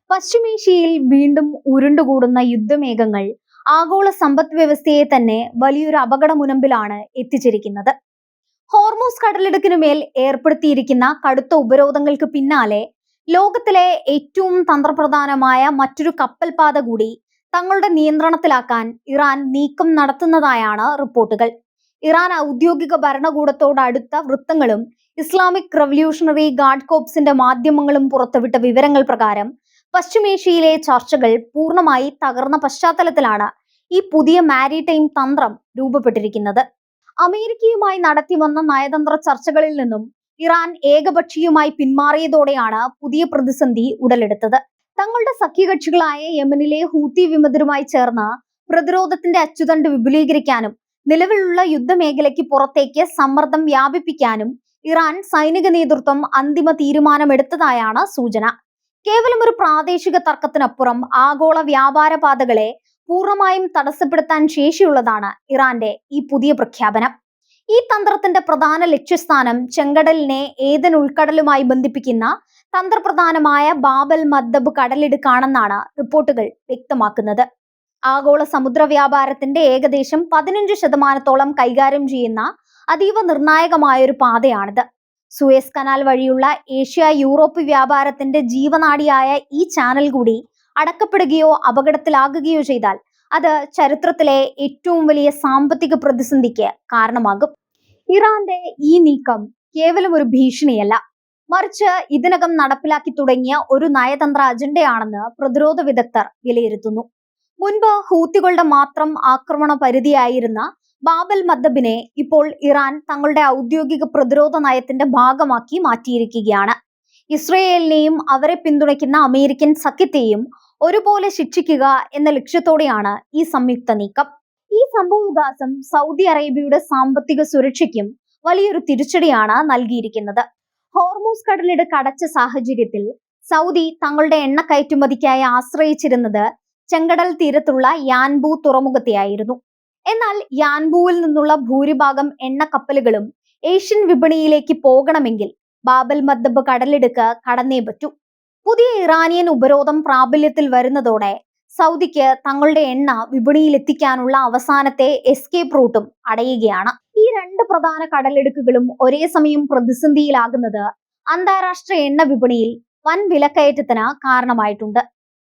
പശ്ചിമേഷ്യയിൽ വീണ്ടും ഉരുണ്ടുകൂടുന്ന യുദ്ധമേഘങ്ങൾ ആഗോള സമ്പദ് വ്യവസ്ഥയെ തന്നെ വലിയൊരു അപകട മുനമ്പിലാണ് എത്തിച്ചിരിക്കുന്നത്. ഹോർമൂസ് കടലിടുക്കിനു മേൽ ഏർപ്പെടുത്തിയിരിക്കുന്ന കടുത്ത ഉപരോധങ്ങൾക്ക് പിന്നാലെ ലോകത്തിലെ ഏറ്റവും തന്ത്രപ്രധാനമായ മറ്റൊരു കപ്പൽ പാത കൂടി തങ്ങളുടെ നിയന്ത്രണത്തിലാക്കാൻ ഇറാൻ നീക്കം നടത്തുന്നതായാണ് റിപ്പോർട്ടുകൾ. ഇറാൻ ഔദ്യോഗിക ഭരണകൂടത്തോട് അടുത്ത വൃത്തങ്ങളും ഇസ്ലാമിക് റവല്യൂഷണറി ഗാർഡ് കോപ്സിന്റെ മാധ്യമങ്ങളും പുറത്തുവിട്ട വിവരങ്ങൾ പ്രകാരം പശ്ചിമേഷ്യയിലെ ചർച്ചകൾ പൂർണ്ണമായി തകർന്ന പശ്ചാത്തലത്തിലാണ് ഈ പുതിയ മാരിടൈം തന്ത്രം രൂപപ്പെട്ടിരിക്കുന്നത്. അമേരിക്കയുമായി നടത്തിവന്ന നയതന്ത്ര ചർച്ചകളിൽ നിന്നും ഇറാൻ ഏകപക്ഷീയമായി പിന്മാറിയതോടെയാണ് പുതിയ പ്രതിസന്ധി ഉടലെടുത്തത്. തങ്ങളുടെ സഖ്യകക്ഷികളായ യമനിലെ ഹൂത്തി വിമതരുമായി ചേർന്ന് പ്രതിരോധത്തിന്റെ അച്ചുതണ്ട് വിപുലീകരിക്കാനും നിലവിലുള്ള യുദ്ധമേഖലയ്ക്ക് പുറത്തേക്ക് സമ്മർദ്ദം വ്യാപിപ്പിക്കാനും ഇറാൻ സൈനിക നേതൃത്വം അന്തിമ തീരുമാനമെടുത്തതായാണ് സൂചന. കേവലം ഒരു പ്രാദേശിക തർക്കത്തിനപ്പുറം ആഗോള വ്യാപാര പാതകളെ പൂർണ്ണമായും തടസ്സപ്പെടുത്താൻ ശേഷിയുള്ളതാണ് ഇറാന്റെ ഈ പുതിയ പ്രഖ്യാപനം. ഈ തന്ത്രത്തിന്റെ പ്രധാന ലക്ഷ്യസ്ഥാനം ചെങ്കടലിനെ ഏദൻ ഉൾക്കടലുമായി ബന്ധിപ്പിക്കുന്ന തന്ത്രപ്രധാനമായ ബാബൽ മദ്ദബ് കടലിടുക്കാണെന്നാണ് റിപ്പോർട്ടുകൾ വ്യക്തമാക്കുന്നത്. ആഗോള സമുദ്ര വ്യാപാരത്തിന്റെ ഏകദേശം 15% കൈകാര്യം ചെയ്യുന്ന അതീവ നിർണായകമായ ഒരു പാതയാണിത്. സൂയസ് കനാൽ വഴിയുള്ള ഏഷ്യ യൂറോപ്പ് വ്യാപാരത്തിന്റെ ജീവനാഡിയായ ഈ ചാനൽ കൂടി അടക്കപ്പെടുകയോ അപകടത്തിലാകുകയോ ചെയ്താൽ അത് ചരിത്രത്തിലെ ഏറ്റവും വലിയ സാമ്പത്തിക പ്രതിസന്ധിക്ക് കാരണമാകും. ഇറാന്റെ ഈ നീക്കം കേവലം ഒരു ഭീഷണിയല്ല, മറിച്ച് ഇതിനകം നടപ്പിലാക്കി തുടങ്ങിയ ഒരു നയതന്ത്ര അജണ്ടയാണെന്ന് പ്രതിരോധ വിദഗ്ധർ വിലയിരുത്തുന്നു. മുൻപ് ഹൂത്തികളുടെ മാത്രം ആക്രമണ പരിധിയായിരുന്ന ബാബൽ മദ്ദബിനെ ഇപ്പോൾ ഇറാൻ തങ്ങളുടെ ഔദ്യോഗിക പ്രതിരോധ നയത്തിന്റെ ഭാഗമാക്കി മാറ്റിയിരിക്കുകയാണ്. ഇസ്രയേലിനെയും അവരെ പിന്തുണയ്ക്കുന്ന അമേരിക്കൻ സഖ്യത്തെയും ഒരുപോലെ ശിക്ഷിക്കുക എന്ന ലക്ഷ്യത്തോടെയാണ് ഈ സംയുക്ത നീക്കം. ഈ സംഭവവികാസം സൗദി അറേബ്യയുടെ സാമ്പത്തിക സുരക്ഷയ്ക്കും വലിയൊരു തിരിച്ചടിയാണ് നൽകിയിരിക്കുന്നത്. ഹോർമൂസ് കടലിടുക്ക് അടച്ച സാഹചര്യത്തിൽ സൗദി തങ്ങളുടെ എണ്ണ കയറ്റുമതിക്കായി ആശ്രയിച്ചിരുന്നത് ചെങ്കടൽ തീരത്തുള്ള യാൻബു തുറമുഖത്തെയായിരുന്നു. എന്നാൽ യാൻബുവിൽ നിന്നുള്ള ഭൂരിഭാഗം എണ്ണ കപ്പലുകളും ഏഷ്യൻ വിപണിയിലേക്ക് പോകണമെങ്കിൽ ബാബൽ മദ്ദബ് കടലിടുക്ക് കടന്നേ പറ്റൂ. പുതിയ ഇറാനിയൻ ഉപരോധം പ്രാബല്യത്തിൽ വരുന്നതോടെ സൗദിക്ക് തങ്ങളുടെ എണ്ണ വിപണിയിൽ എത്തിക്കാനുള്ള അവസാനത്തെ എസ്കേപ്പ് റൂട്ടും അടയുകയാണ്. ഈ രണ്ട് പ്രധാന കടലിടുക്കുകളും ഒരേ സമയം പ്രതിസന്ധിയിലാകുന്നത് അന്താരാഷ്ട്ര എണ്ണ വിപണിയിൽ വൻ വിലക്കയറ്റത്തിന് കാരണമായിട്ടുണ്ട്.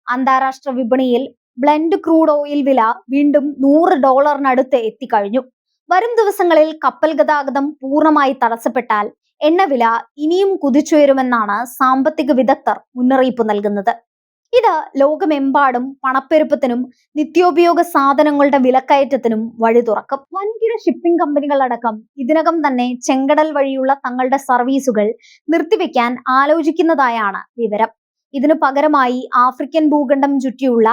അന്താരാഷ്ട്ര വിപണിയിൽ ബ്ലെൻഡ് ക്രൂഡ് ഓയിൽ വില വീണ്ടും $100 എത്തിക്കഴിഞ്ഞു. വരും ദിവസങ്ങളിൽ കപ്പൽ ഗതാഗതം പൂർണ്ണമായി തടസ്സപ്പെട്ടാൽ എണ്ണവില ഇനിയും കുതിച്ചുയരുമെന്നാണ് സാമ്പത്തിക വിദഗ്ധർ മുന്നറിയിപ്പ് നൽകുന്നത്. ഇത് ലോകമെമ്പാടും പണപ്പെരുപ്പത്തിനും നിത്യോപയോഗ സാധനങ്ങളുടെ വിലക്കയറ്റത്തിനും വഴി തുറക്കും. വൻകിട ഷിപ്പിംഗ് കമ്പനികളടക്കം ഇതിനകം തന്നെ ചെങ്കടൽ വഴിയുള്ള തങ്ങളുടെ സർവീസുകൾ നിർത്തിവെക്കാൻ ആലോചിക്കുന്നതായാണ് വിവരം. ഇതിനു പകരമായി ആഫ്രിക്കൻ ഭൂഖണ്ഡം ചുറ്റിയുള്ള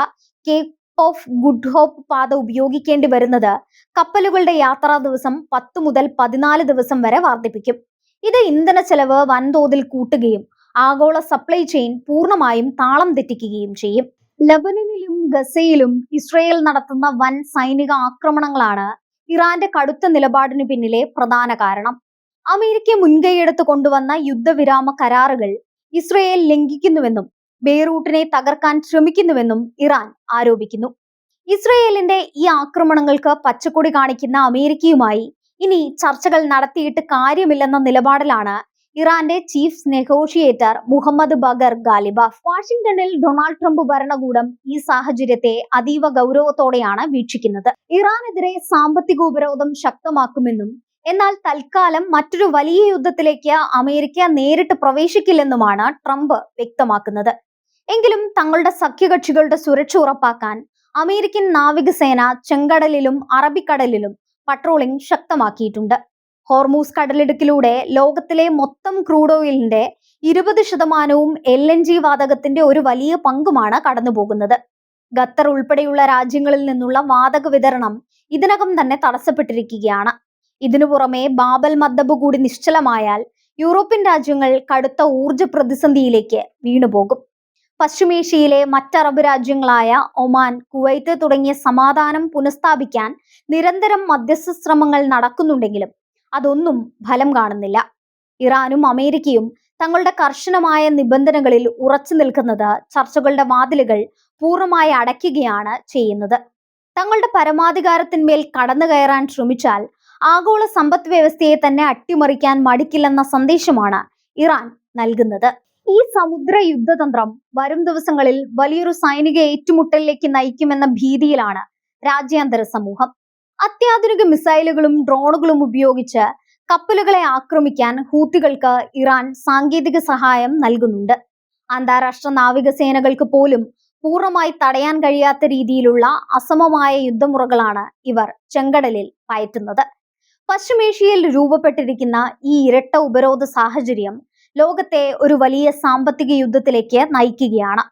കേപ്പ് ഓഫ് ഗുഡ് ഹോപ്പ് പാത ഉപയോഗിക്കേണ്ടി വരുന്നത് കപ്പലുകളുടെ യാത്രാ ദിവസം 10 മുതൽ 14 ദിവസം വരെ വർദ്ധിപ്പിക്കും. ഇത് ഇന്ധന ചെലവ് വൻതോതിൽ കൂട്ടുകയും ആഗോള സപ്ലൈ ചെയിൻ പൂർണ്ണമായും താളം തെറ്റിക്കുകയും ചെയ്യും. ലബനനിലും ഗസയിലും ഇസ്രയേൽ നടത്തുന്ന വൻ സൈനിക ആക്രമണങ്ങളാണ് ഇറാന്റെ കടുത്ത നിലപാടിനു പിന്നിലെ പ്രധാന കാരണം. അമേരിക്ക മുൻകൈയെടുത്ത് കൊണ്ടുവന്ന യുദ്ധവിരാമ കരാറുകൾ ഇസ്രയേൽ ലംഘിക്കുന്നുവെന്നും ബെയ്റൂട്ടിനെ തകർക്കാൻ ശ്രമിക്കുന്നുവെന്നും ഇറാൻ ആരോപിക്കുന്നു. ഇസ്രയേലിന്റെ ഈ ആക്രമണങ്ങൾക്ക് പച്ചക്കൊടി കാണിക്കുന്ന അമേരിക്കയുമായി ഇനി ചർച്ചകൾ നടത്തിയിട്ട് കാര്യമില്ലെന്ന നിലപാടിലാണ് ഇറാന്റെ chief negotiator Mohammad Bagher Ghalibaf. വാഷിംഗ്ടണിൽ ഡൊണാൾഡ് ട്രംപ് ഭരണകൂടം ഈ സാഹചര്യത്തെ അതീവ ഗൗരവത്തോടെയാണ് വീക്ഷിക്കുന്നത്. ഇറാനെതിരെ സാമ്പത്തിക ഉപരോധം ശക്തമാക്കുമെന്നും എന്നാൽ തൽക്കാലം മറ്റൊരു വലിയ യുദ്ധത്തിലേക്ക് അമേരിക്ക നേരിട്ട് പ്രവേശിക്കില്ലെന്നുമാണ് ട്രംപ് വ്യക്തമാക്കുന്നത്. എങ്കിലും തങ്ങളുടെ സഖ്യകക്ഷികളുടെ സുരക്ഷ ഉറപ്പാക്കാൻ അമേരിക്കൻ നാവികസേന ചെങ്കടലിലും അറബിക്കടലിലും പട്രോളിംഗ് ശക്തമാക്കിയിട്ടുണ്ട്. ഹോർമൂസ് കടലിടുക്കിലൂടെ ലോകത്തിലെ മൊത്തം ക്രൂഡ് ഓയിലിന്റെ 20% LNG വാതകത്തിന്റെ ഒരു വലിയ പങ്കുമാണ് കടന്നുപോകുന്നത്. ഖത്തർ ഉൾപ്പെടെയുള്ള രാജ്യങ്ങളിൽ നിന്നുള്ള വാതക വിതരണം ഇതിനകം തന്നെ തടസ്സപ്പെട്ടിരിക്കുകയാണ്. ഇതിനു പുറമെ ബാബൽ മദ്ദബ് കൂടി നിശ്ചലമായാൽ യൂറോപ്യൻ രാജ്യങ്ങൾ കടുത്ത ഊർജ പ്രതിസന്ധിയിലേക്ക് വീണുപോകും. പശ്ചിമേഷ്യയിലെ മറ്ററബ് രാജ്യങ്ങളായ ഒമാൻ, കുവൈറ്റ് തുടങ്ങിയ സമാധാനം പുനഃസ്ഥാപിക്കാൻ നിരന്തരം മധ്യസ്ഥ ശ്രമങ്ങൾ നടക്കുന്നുണ്ടെങ്കിലും അതൊന്നും ഫലം കാണുന്നില്ല. ഇറാനും അമേരിക്കയും തങ്ങളുടെ കർശനമായ നിബന്ധനകളിൽ ഉറച്ചു നിൽക്കുന്നത് ചർച്ചകളുടെ വാതിലുകൾ പൂർണ്ണമായി അടയ്ക്കുകയാണ് ചെയ്യുന്നത്. തങ്ങളുടെ പരമാധികാരത്തിന്മേൽ കടന്നു കയറാൻ ശ്രമിച്ചാൽ ആഗോള സമ്പദ് വ്യവസ്ഥയെ തന്നെ അട്ടിമറിക്കാൻ മടിക്കില്ലെന്ന സന്ദേശമാണ് ഇറാൻ നൽകുന്നത്. ഈ സമുദ്ര യുദ്ധതന്ത്രം വരും ദിവസങ്ങളിൽ വലിയൊരു സൈനിക ഏറ്റുമുട്ടലിലേക്ക് നയിക്കുമെന്ന ഭീതിയിലാണ് രാജ്യാന്തര സമൂഹം. അത്യാധുനിക മിസൈലുകളും ഡ്രോണുകളും ഉപയോഗിച്ച് കപ്പലുകളെ ആക്രമിക്കാൻ ഹൂത്തികൾക്ക് ഇറാൻ സാങ്കേതിക സഹായം നൽകുന്നുണ്ട്. അന്താരാഷ്ട്ര നാവികസേനകൾക്ക് പോലും പൂർണ്ണമായി തടയാൻ കഴിയാത്ത രീതിയിലുള്ള അസമമായ യുദ്ധമുറകളാണ് ഇവർ ചെങ്കടലിൽ പയറ്റുന്നത്. പശ്ചിമേഷ്യയിൽ രൂപപ്പെട്ടിരിക്കുന്ന ഈ ഇരട്ട ഉപരോധ സാഹചര്യം ലോകത്തെ ഒരു വലിയ സാമ്പത്തിക യുദ്ധത്തിലേക്ക് നയിക്കുകയാണ്.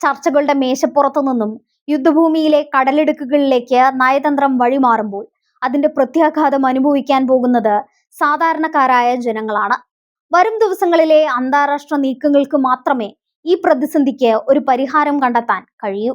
ചർച്ചകളുടെ മേശപ്പുറത്തു നിന്നും യുദ്ധഭൂമിയിലെ കടലിടുക്കുകളിലേക്ക് നയതന്ത്രം വഴിമാറുമ്പോൾ അതിന്റെ പ്രത്യാഘാതം അനുഭവിക്കാൻ പോകുന്നത് സാധാരണക്കാരായ ജനങ്ങളാണ്. വരും ദിവസങ്ങളിലെ അന്താരാഷ്ട്ര നീക്കങ്ങൾക്ക് മാത്രമേ ഈ പ്രതിസന്ധിക്ക് ഒരു പരിഹാരം കണ്ടെത്താൻ കഴിയൂ.